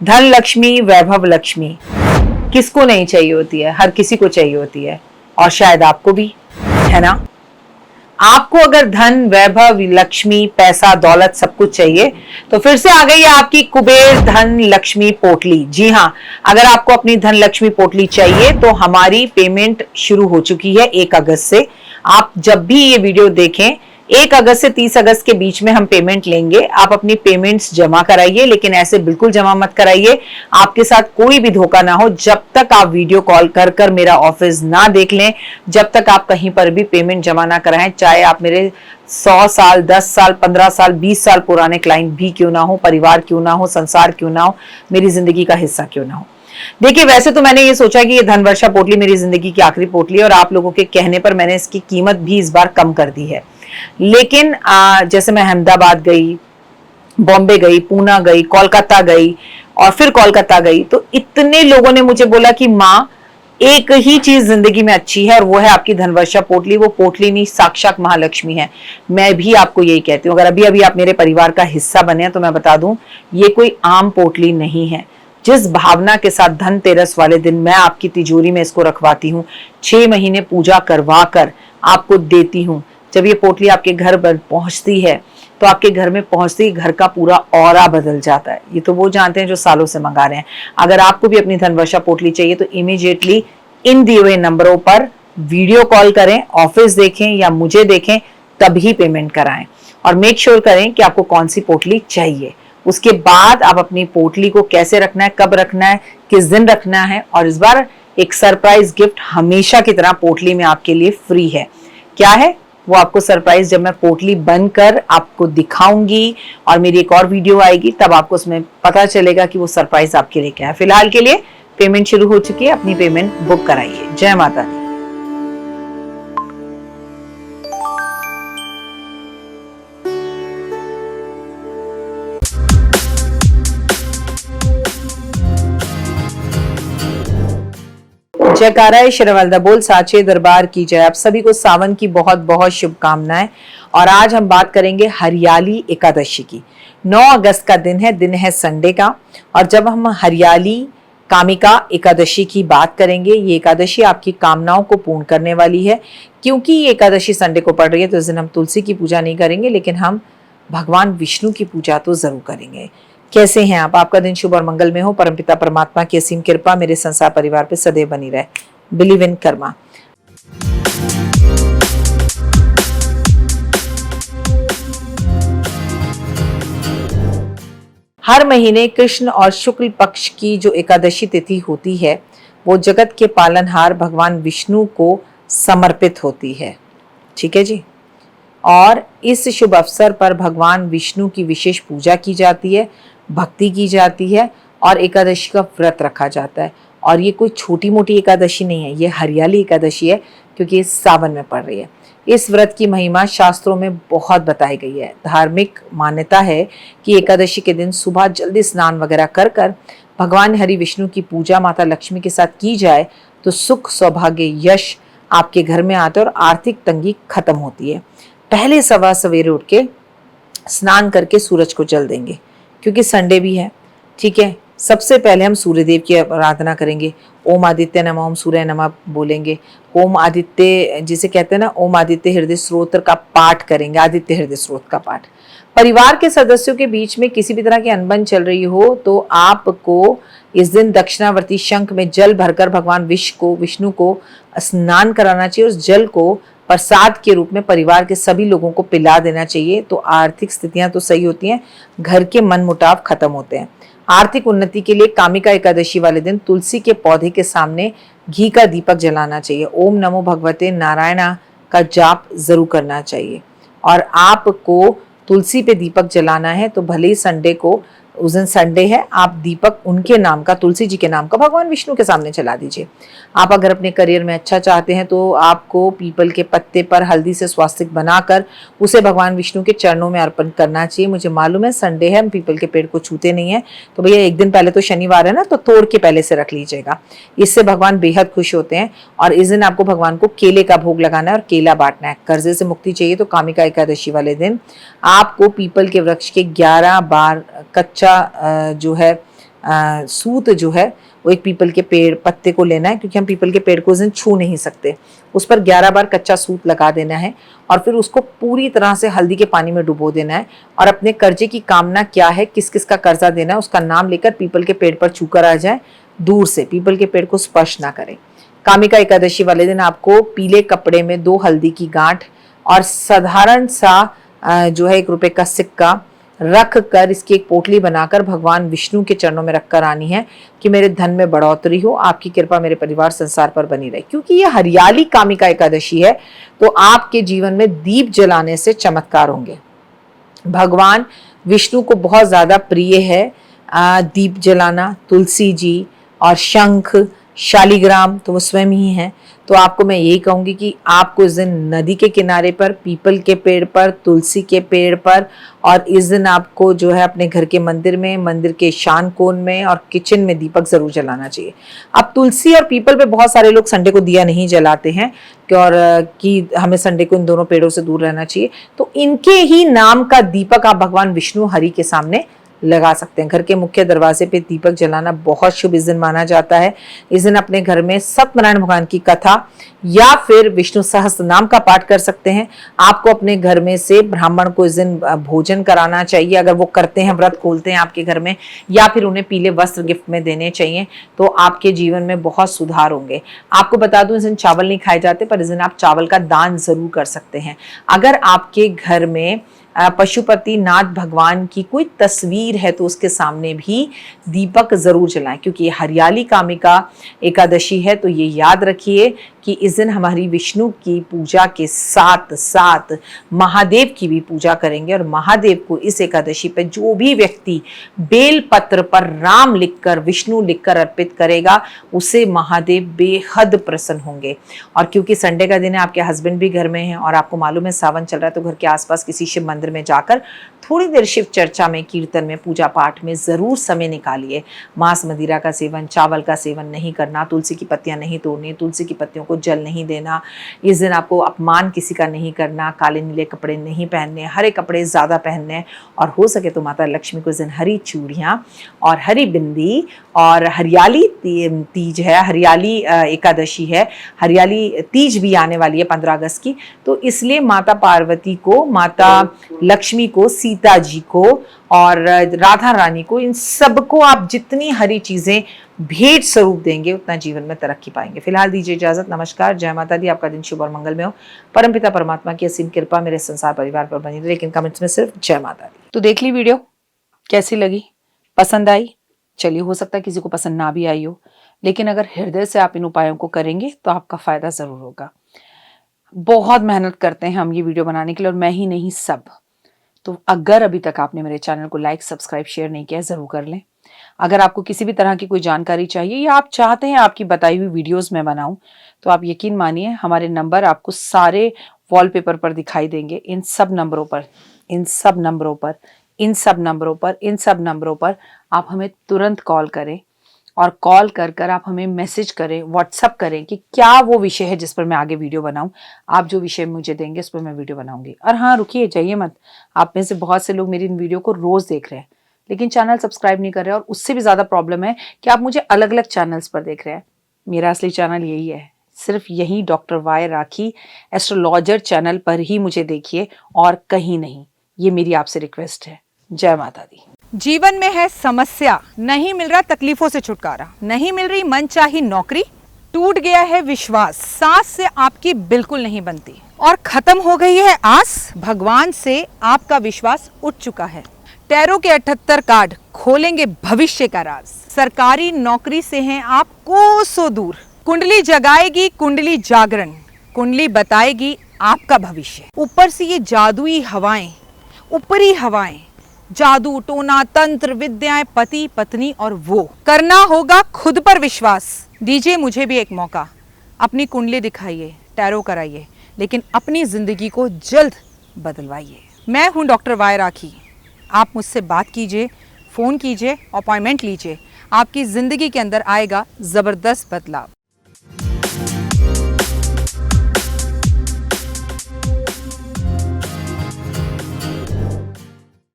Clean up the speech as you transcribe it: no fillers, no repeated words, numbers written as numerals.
धन लक्ष्मी, वैभव लक्ष्मी किसको नहीं चाहिए होती है? हर किसी को चाहिए होती है, और शायद आपको भी, है ना? आपको अगर धन, वैभव, लक्ष्मी, पैसा, दौलत सब कुछ चाहिए तो फिर से आ गई है आपकी कुबेर धन लक्ष्मी पोटली। जी हाँ, अगर आपको अपनी धन लक्ष्मी पोटली चाहिए तो हमारी पेमेंट शुरू हो चुकी है 1 अगस्त से। आप जब भी ये वीडियो देखें, 1 अगस्त से 30 अगस्त के बीच में हम पेमेंट लेंगे। आप अपनी पेमेंट्स जमा कराइए, लेकिन ऐसे बिल्कुल जमा मत कराइए, आपके साथ कोई भी धोखा ना हो। जब तक आप वीडियो कॉल कर कर मेरा ऑफिस ना देख लें, जब तक आप कहीं पर भी पेमेंट जमा ना कराएं, चाहे आप मेरे 100 साल, 10 साल, 15 साल, 20 साल पुराने क्लाइंट भी क्यों ना हो, परिवार क्यों ना हो, संसार क्यों ना हो, मेरी जिंदगी का हिस्सा क्यों ना हो। देखिए, वैसे तो मैंने ये सोचा कि ये धन वर्षा पोटली मेरी जिंदगी की आखिरी पोटली है, और आप लोगों के कहने पर मैंने इसकी कीमत भी इस बार कम कर दी है। लेकिन जैसे मैं अहमदाबाद गई, बॉम्बे गई, पूना गई, कोलकाता गई और फिर कोलकाता गई, तो इतने लोगों ने मुझे बोला कि माँ, एक ही चीज जिंदगी में अच्छी है और वो है आपकी धनवर्षा पोटली। वो पोटली नहीं, साक्षात महालक्ष्मी है। मैं भी आपको यही कहती हूँ, अगर अभी अभी आप मेरे परिवार का हिस्सा बने हैं तो मैं बता दूं, ये कोई आम पोटली नहीं है। जिस भावना के साथ धनतेरस वाले दिन मैं आपकी तिजोरी में इसको रखवाती हूँ, 6 महीने पूजा करवा कर आपको देती हूँ, जब ये पोटली आपके घर पर पहुंचती है तो आपके घर में पहुंचते ही घर का पूरा ऑरा बदल जाता है। ये तो वो जानते हैं जो सालों से मंगा रहे हैं। अगर आपको भी अपनी धनवर्षा पोटली चाहिए तो इमीडिएटली इन दिए हुए नंबरों पर वीडियो कॉल करें, ऑफिस देखें या मुझे देखें, तभी पेमेंट कराएं और मेक श्योर करें कि आपको कौन सी पोटली चाहिए। उसके बाद आप अपनी पोटली को कैसे रखना है, कब रखना है, किस दिन रखना है, और इस बार एक सरप्राइज गिफ्ट हमेशा की तरह पोटली में आपके लिए फ्री है। क्या है वो आपको सरप्राइज जब मैं पोटली बनकर आपको दिखाऊंगी और मेरी एक और वीडियो आएगी, तब आपको उसमें पता चलेगा कि वो सरप्राइज आपके लिए क्या है। फिलहाल के लिए पेमेंट शुरू हो चुकी है, अपनी पेमेंट बुक कराइए। जय माता दी। जयकारा शेरवालदा बोल साचे दरबार की जय। आप सभी को सावन की बहुत बहुत शुभकामनाएं। और आज हम बात करेंगे हरियाली एकादशी की। 9 अगस्त का दिन है संडे का। और जब हम हरियाली कामिका एकादशी की बात करेंगे, ये एकादशी आपकी कामनाओं को पूर्ण करने वाली है। क्योंकि ये एकादशी संडे को पड़ रही है तो इस दिन हम तुलसी की पूजा नहीं करेंगे, लेकिन हम भगवान विष्णु की पूजा तो जरूर करेंगे। कैसे हैं आप? आपका दिन शुभ और मंगल में हो। परमपिता परमात्मा की असीम कृपा मेरे संसार परिवार पे सदैव बनी रहे। Believe in Karma. हर महीने कृष्ण और शुक्ल पक्ष की जो एकादशी तिथि होती है वो जगत के पालनहार भगवान विष्णु को समर्पित होती है। ठीक है जी। और इस शुभ अवसर पर भगवान विष्णु की विशेष पूजा की जाती है, भक्ति की जाती है और एकादशी का व्रत रखा जाता है। और ये कोई छोटी मोटी एकादशी नहीं है, ये हरियाली एकादशी है क्योंकि ये सावन में पड़ रही है। इस व्रत की महिमा शास्त्रों में बहुत बताई गई है। धार्मिक मान्यता है कि एकादशी के दिन सुबह जल्दी स्नान वगैरह कर कर भगवान हरि विष्णु की पूजा माता लक्ष्मी के साथ की जाए तो सुख, सौभाग्य, यश आपके घर में आते और आर्थिक तंगी खत्म होती है। पहले सवेरे उठ के स्नान करके सूरज को जल देंगे क्योंकि संडे भी है। ठीक है। सबसे पहले हम सूर्यदेव की आराधना करेंगे। ओम आदित्य नमः, ओम सूर्य नमः बोलेंगे। ओम आदित्य जिसे कहते हैं ना, ओम आदित्य हृदय स्त्रोत्र का पाठ करेंगे। आदित्य हृदय स्त्रोत्र का पाठ। परिवार के सदस्यों के बीच में किसी भी तरह की अनबन चल रही हो तो आपको इस दिन दक्षिणावर्ती शंख में जल भरकर भगवान विष्णु को स्नान कराना चाहिए। उस जल को प्रसाद के रूप में परिवार के सभी लोगों को पिला देना चाहिए तो आर्थिक स्थितियां तो सही होती हैं, घर के मनमुटाव खत्म होते हैं। आर्थिक उन्नति के लिए कामिका एकादशी वाले दिन तुलसी के पौधे के सामने घी का दीपक जलाना चाहिए। ओम नमो भगवते नारायणा का जाप जरूर करना चाहिए। और आपको तुलसी पे दीपक जलाना है तो भले ही संडे को, उस दिन संडे है, आप दीपक उनके नाम का, तुलसी जी के नाम का भगवान विष्णु के सामने जला दीजिए। आप अगर अपने करियर में अच्छा चाहते हैं तो आपको पीपल के पत्ते पर हल्दी से स्वास्तिक बनाकर उसे भगवान विष्णु के चरणों में अर्पण करना चाहिए। मुझे मालूम है संडे है, हम पीपल के पेड़ को छूते नहीं है, तो भैया एक दिन पहले तो शनिवार है ना, तो तोड़ के पहले से रख लीजिएगा। इससे भगवान बेहद खुश होते हैं। और इस दिन आपको भगवान को केले का भोग लगाना है और केला बांटना है। कर्जे से मुक्ति चाहिए तो कामिका एकादशी वाले दिन आपको पीपल के वृक्ष के 11 बार कच्चा जो है सूत जो है वो एक पीपल के पेड़ पत्ते को लेना है, क्योंकि हम पीपल के पेड़ को उस दिन छू नहीं सकते। उस पर 11 बार कच्चा सूत लगा देना है और फिर उसको पूरी तरह से हल्दी के पानी में डुबो देना है और अपने कर्जे की कामना क्या है, किस किस का कर्जा देना है, उसका नाम लेकर पीपल के पेड़ पर छू कर आ जाए, दूर से पीपल के पेड़ को स्पर्श ना करें। कामिका एकादशी वाले दिन आपको पीले कपड़े में 2 हल्दी की गांठ और साधारण सा जो है 1 रुपए का सिक्का रख कर इसकी एक पोटली बनाकर भगवान विष्णु के चरणों में रखकर आनी है कि मेरे धन में बढ़ोतरी हो, आपकी कृपा मेरे परिवार संसार पर बनी रहे। क्योंकि ये हरियाली कामिका एकादशी है तो आपके जीवन में दीप जलाने से चमत्कार होंगे। भगवान विष्णु को बहुत ज्यादा प्रिय है दीप जलाना। तुलसी जी और शंख शालिग्राम तो वो स्वयं ही हैं। तो आपको मैं यही कहूंगी कि आपको इस दिन नदी के किनारे पर, पीपल के पेड़ पर, तुलसी के पेड़ पर, और इस दिन आपको जो है अपने घर के मंदिर में, मंदिर के ईशान कोण में और किचन में दीपक जरूर जलाना चाहिए। अब तुलसी और पीपल पे बहुत सारे लोग संडे को दिया नहीं जलाते हैं और कि हमें संडे को इन दोनों पेड़ों से दूर रहना चाहिए। तो इनके ही नाम का दीपक आप भगवान विष्णु हरि के सामने लगा सकते हैं। घर के मुख्य दरवाजे पे दीपक जलाना बहुत शुभ इस दिन माना जाता है। इस दिन अपने घर में सत्यनारायण भगवान की कथा या फिर विष्णु सहस्त्र नाम का पाठ कर सकते हैं। आपको अपने घर में से ब्राह्मण को इस दिन भोजन कराना चाहिए, अगर वो करते हैं, व्रत खोलते हैं आपके घर में, या फिर उन्हें पीले वस्त्र गिफ्ट में देने चाहिए, तो आपके जीवन में बहुत सुधार होंगे। आपको बता दूं इस दिन चावल नहीं खाए जाते, पर इस दिन आप चावल का दान जरूर कर सकते हैं। अगर आपके घर में पशुपति नाथ भगवान की कोई तस्वीर है तो उसके सामने भी दीपक जरूर जलाएं, क्योंकि ये हरियाली कामिका एकादशी है। तो ये याद रखिए कि इस दिन हमारी विष्णु की पूजा के साथ साथ महादेव की भी पूजा करेंगे, और महादेव को इस एकादशी पे जो भी व्यक्ति बेल पत्र पर राम लिखकर, विष्णु लिखकर अर्पित करेगा, उसे महादेव बेहद प्रसन्न होंगे। और क्योंकि संडे का दिन है, आपके हस्बैंड भी घर में हैं और आपको मालूम है सावन चल रहा है, तो घर के आसपास किसी शिव मंदिर में जाकर थोड़ी देर शिव चर्चा में, कीर्तन में, पूजा पाठ में जरूर समय निकालिए। मांस मदिरा का सेवन, चावल का सेवन नहीं करना, तुलसी की पत्तियां नहीं तोड़नी, तुलसी की पत्तियों को जल नहीं देना। इस दिन आपको अपमान किसी का नहीं करना, काले नीले कपड़े नहीं पहनने, हरे कपड़े ज्यादा पहनने, और हो सके तो माता लक्ष्मी को इस दिन हरी चूड़ियां और हरी बिंदी, और हरियाली तीज है, हरियाली एकादशी है, हरियाली तीज भी आने वाली है 15 अगस्त की। तो इसलिए माता पार्वती को, माता लक्ष्मी को, सीता जी को और राधा रानी को, इन सबको आप जितनी हरी चीजें भेंट स्वरूप देंगे उतना जीवन में तरक्की पाएंगे। फिलहाल दीजिए इजाजत। नमस्कार, जय माता दी। आपका दिन शुभ और मंगल में हो। परमपिता परमात्मा की असीम कृपा मेरे संसार परिवार पर बनी रहे। लेकिन कमेंट्स में सिर्फ जय माता दी। तो देख ली वीडियो, कैसी लगी, पसंद आई? चलिए, हो सकता है किसी को पसंद ना भी आई हो, लेकिन अगर हृदय से आप इन उपायों को करेंगे तो आपका फायदा जरूर होगा। बहुत मेहनत करते हैं हम ये वीडियो बनाने के लिए, और मैं ही नहीं, सब। तो अगर अभी तक आपने मेरे चैनल को लाइक, सब्सक्राइब, शेयर नहीं किया, जरूर कर लें। अगर आपको किसी भी तरह की कोई जानकारी चाहिए या आप चाहते हैं आपकी बताई हुई वीडियोस में बनाऊं, तो आप यकीन मानिए हमारे नंबर आपको सारे वॉलपेपर पर दिखाई देंगे। इन सब नंबरों पर, इन सब नंबरों पर, इन सब नंबरों पर, इन सब नंबरों पर आप हमें तुरंत कॉल करें, और कॉल कर कर आप हमें मैसेज करें, व्हाट्सअप करें कि क्या वो विषय है जिस पर मैं आगे वीडियो बनाऊं। आप जो विषय मुझे देंगे उस पर मैं वीडियो बनाऊंगी। और हाँ, रुकिए, जाइए मत। आप में से बहुत से लोग मेरी इन वीडियो को रोज देख रहे हैं, लेकिन चैनल सब्सक्राइब नहीं कर रहे, और उससे भी ज्यादा प्रॉब्लम है कि आप मुझे अलग अलग चैनल्स पर देख रहे हैं। मेरा असली चैनल यही है, सिर्फ यही डॉक्टर वाई राखी एस्ट्रोलॉजर चैनल पर ही मुझे देखिए, और कहीं नहीं। ये मेरी आपसे रिक्वेस्ट है। जय माता दी। जीवन में है समस्या, नहीं मिल रहा तकलीफों से छुटकारा, नहीं मिल रही मनचाही नौकरी, टूट गया है विश्वास, सांस से आपकी बिल्कुल नहीं बनती, और खत्म हो गई है आस, भगवान से आपका विश्वास उठ चुका है। टैरो के 78 कार्ड खोलेंगे भविष्य का राज। सरकारी नौकरी से हैं आप कोसों दूर, कुंडली जगाएगी कुंडली जागरण, कुंडली बताएगी आपका भविष्य। ऊपर से ये जादुई हवाएं, ऊपरी हवाएं, जादू टोना तंत्र विद्याएं, पति पत्नी और वो, करना होगा खुद पर विश्वास। दीजिए मुझे भी एक मौका, अपनी कुंडली दिखाइए, टैरो कराइए, लेकिन अपनी जिंदगी को जल्द बदलवाइए। मैं हूं डॉक्टर वाई राखी। आप मुझसे बात कीजिए, फोन कीजिए, अपॉइंटमेंट लीजिए, आपकी जिंदगी के अंदर आएगा जबरदस्त बदलाव।